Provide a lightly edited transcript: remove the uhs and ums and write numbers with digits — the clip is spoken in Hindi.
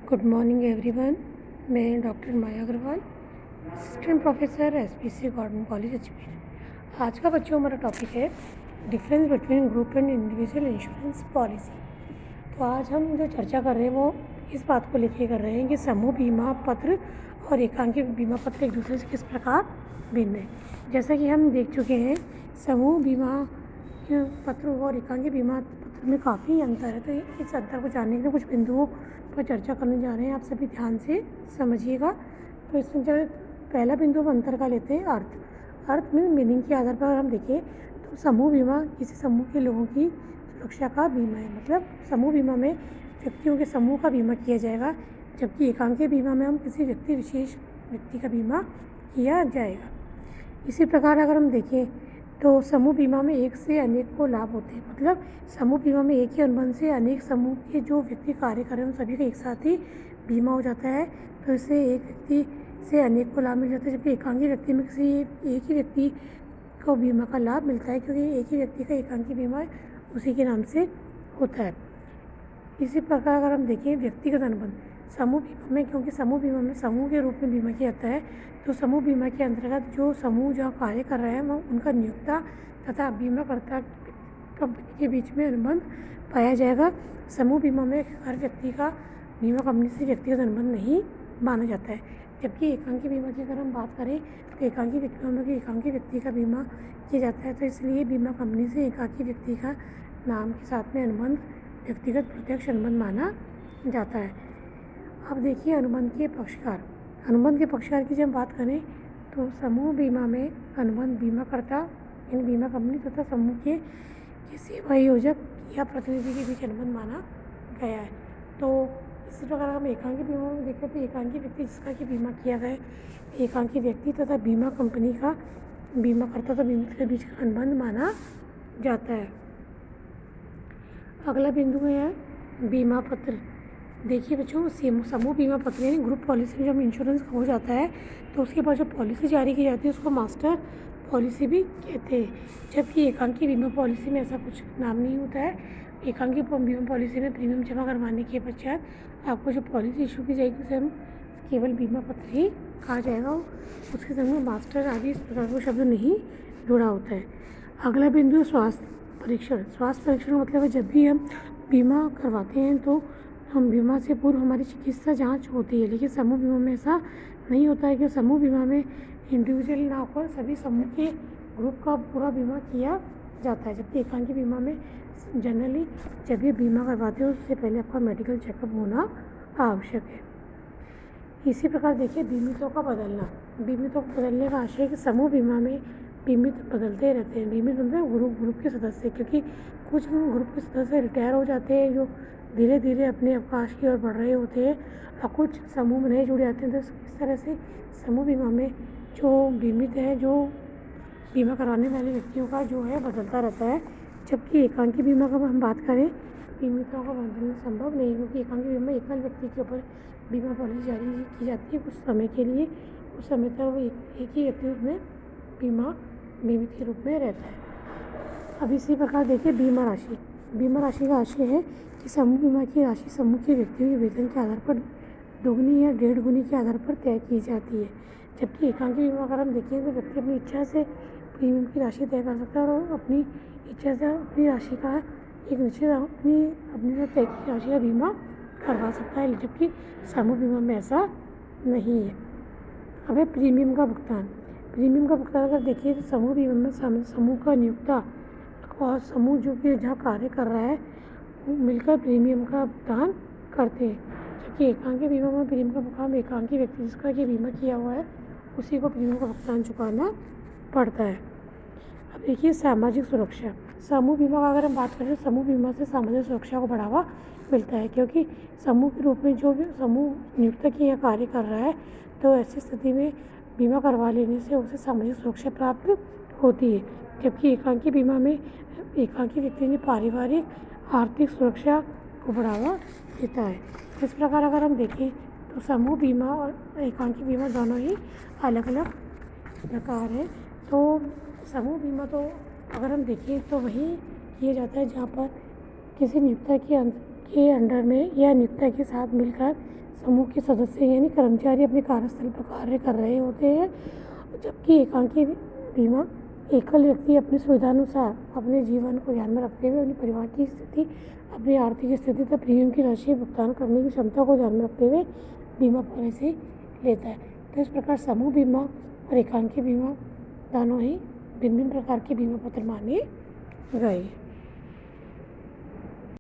Good morning everyone. मैं doctor Maya Agarwal, assistant professor SPC government college Ajmer. आज का बच्चों हमारा टॉपिक है difference between group and individual insurance policy. तो आज हम जो चर्चा कर रहे हैं वो इस बात को लेके कर रहे हैं कि समूह बीमा पत्र और एकांकी बीमा पत्र एक दूसरे से किस प्रकार भिन्न है। जैसा कि हम देख चुके हैं, समूह बीमा पत्र और एकांकी बीमा पत्र में काफ़ी अंतर है। तो इस अंतर को जानने के लिए कुछ बिंदुओं पर चर्चा करने जा रहे हैं। आप सभी ध्यान से समझिएगा। तो इसमें जो पहला बिंदु हम अंतर का लेते हैं अर्थ में मीनिंग के आधार पर हम देखें तो समूह बीमा किसी समूह के लोगों की सुरक्षा का बीमा है। मतलब समूह बीमा में व्यक्तियों के समूह का बीमा किया जाएगा, जबकि एकांकी बीमा में हम किसी विशेष व्यक्ति का बीमा किया जाएगा। इसी प्रकार अगर हम देखें तो समूह बीमा में एक से अनेक को लाभ होते हैं। मतलब समूह बीमा में एक ही अनुबंध से अनेक समूह के जो व्यक्ति कार्य कर रहे हैं उन सभी का एक साथ ही बीमा हो जाता है। तो इससे एक व्यक्ति से अनेक को लाभ मिल जाता है, जबकि एकांकी व्यक्ति में किसी एक ही व्यक्ति को बीमा का लाभ मिलता है, क्योंकि एक ही व्यक्ति का एकांकी बीमा उसी के नाम से होता है। इसी प्रकार अगर हम देखें व्यक्तिगत अनुबंध समूह बीमा में, क्योंकि समूह बीमा में समूह के रूप में बीमा किया जाता है, तो समूह बीमा के अंतर्गत जो समूह जहाँ कार्य कर रहे हैं वो उनका नियोक्ता तथा बीमाकर्ता कंपनी के बीच में अनुबंध पाया जाएगा। समूह बीमा में हर व्यक्ति का बीमा कंपनी से व्यक्तिगत अनुबंध नहीं माना जाता है। जबकि एकांकी बीमा की अगर हम बात करें तो एकांकी व्यक्ति का बीमा किया जाता है, तो इसलिए बीमा कंपनी से एकांकी व्यक्ति का नाम के साथ में अनुबंध व्यक्तिगत प्रत्यक्ष अनुबंध माना जाता है। अब देखिए अनुबंध के पक्षकार की जब बात करें तो समूह बीमा में अनुबंध बीमाकर्ता इन बीमा कंपनी तथा समूह के सेवा योजक या प्रतिनिधि के बीच अनुबंध माना गया है। तो इसी प्रकार हम एकांकी बीमा में देखते हैं तो एकांकी व्यक्ति जिसका कि बीमा किया गया है, एकांकी व्यक्ति तथा बीमा कंपनी का बीमाकर्ता तथा बीमित के बीच का अनुबंध माना जाता है। अगला बिंदु है बीमा पत्र। देखिए बच्चों, समूह बीमा पत्र यानी ग्रुप पॉलिसी में जब इंश्योरेंस हो जाता है तो उसके बाद जो पॉलिसी जारी की जाती है उसको मास्टर पॉलिसी भी कहते हैं, जबकि एकांकी बीमा पॉलिसी में ऐसा कुछ नाम नहीं होता है। एकांकी बीमा पॉलिसी में प्रीमियम जमा करवाने के पश्चात आपको जो पॉलिसी इशू की जाएगी उसे हम केवल बीमा पत्र ही कहा जाएगा। उसके संग में मास्टर आदि इस प्रकार का शब्द नहीं जुड़ा होता है। अगला बिंदु स्वास्थ्य परीक्षण का मतलब है जब भी हम बीमा करवाते हैं तो हम बीमा से पूर्व हमारी चिकित्सा जांच होती है, लेकिन समूह बीमा में ऐसा नहीं होता है कि समूह बीमा में इंडिविजुअल ना होकर सभी समूह के ग्रुप का पूरा बीमा किया जाता है। जबकि एकांकी बीमा में जनरली जब भी बीमा करवाते हो उससे पहले आपका मेडिकल चेकअप होना आवश्यक है। इसी प्रकार देखिए बीमितों को बदलने का आशय है कि समूह बीमा में बीमित बदलते रहते हैं। बीमित मतलब ग्रुप के सदस्य, क्योंकि कुछ ग्रुप के सदस्य रिटायर हो जाते हैं जो धीरे धीरे अपने अवकाश की ओर बढ़ रहे होते हैं और कुछ समूह में नए जुड़े जाते हैं। तो इस तरह से समूह बीमा में जो बीमित है, जो बीमा कराने वाले व्यक्तियों का जो है बदलता रहता है। जबकि एकांकी बीमा का हम बात करें बीमितों का बदलना संभव नहीं, क्योंकि एकांकी बीमा एकल व्यक्ति के ऊपर बीमा पॉलिसी जारी की जाती है कुछ समय के लिए। उस समय तक वो एक ही व्यक्ति में बीमित के रूप में रहता है। अब इसी प्रकार देखिए बीमा राशि का आशय है कि समूह बीमा की राशि समूह के व्यक्तियों के वेतन के आधार पर दोगुनी या 1.5 गुनी के आधार पर तय की जाती है। जबकि एकांकी बीमा अगर हम देखें तो व्यक्ति अपनी इच्छा से प्रीमियम की राशि तय कर सकता है और अपनी इच्छा से अपनी राशि का एक निश्चित अपनी तय की राशि का बीमा करवा सकता है, जबकि समूह बीमा में ऐसा नहीं है। अब है प्रीमियम का भुगतान अगर देखिए तो समूह बीमा में समूह का नियोक्ता और समूह जो कि जहाँ कार्य कर रहा है मिलकर प्रीमियम का भुगतान करते हैं। जबकि एकांकी बीमा में प्रीमियम का भुगतान एकांकी व्यक्ति जिसका कि बीमा किया हुआ है उसी को प्रीमियम का भुगतान चुकाना पड़ता है। अब देखिए सामाजिक सुरक्षा। समूह बीमा का अगर हम बात करें तो समूह बीमा से सामाजिक सुरक्षा को बढ़ावा मिलता है, क्योंकि समूह के रूप में जो भी समूह नियोक्ता की यहाँ कार्य कर रहा है तो ऐसी स्थिति में बीमा करवा लेने से उसे सामाजिक सुरक्षा प्राप्त होती है। जबकि एकांकी बीमा में एकांकी व्यक्ति ने पारिवारिक आर्थिक सुरक्षा को बढ़ावा देता है। इस प्रकार अगर हम देखें तो समूह बीमा और एकांकी बीमा दोनों ही अलग अलग प्रकार है। तो समूह बीमा तो अगर हम देखें तो वही किया जाता है जहाँ पर किसी नियोक्ता की के अंडर में या नियोक्ता के साथ मिलकर समूह के सदस्य यानी कर्मचारी अपने कार्यस्थल पर कार्य कर रहे होते हैं, जबकि एकांकी बीमा एकल व्यक्ति अपनी सुविधानुसार अपने जीवन को ध्यान में रखते हुए अपने परिवार की स्थिति, अपनी आर्थिक स्थिति तथा प्रीमियम की राशि भुगतान करने की क्षमता को ध्यान में रखते हुए बीमा पॉलिसी लेता है। तो इस प्रकार समूह बीमा और एकांकी बीमा दोनों ही भिन्न भिन्न प्रकार के बीमा पत्र माने गए।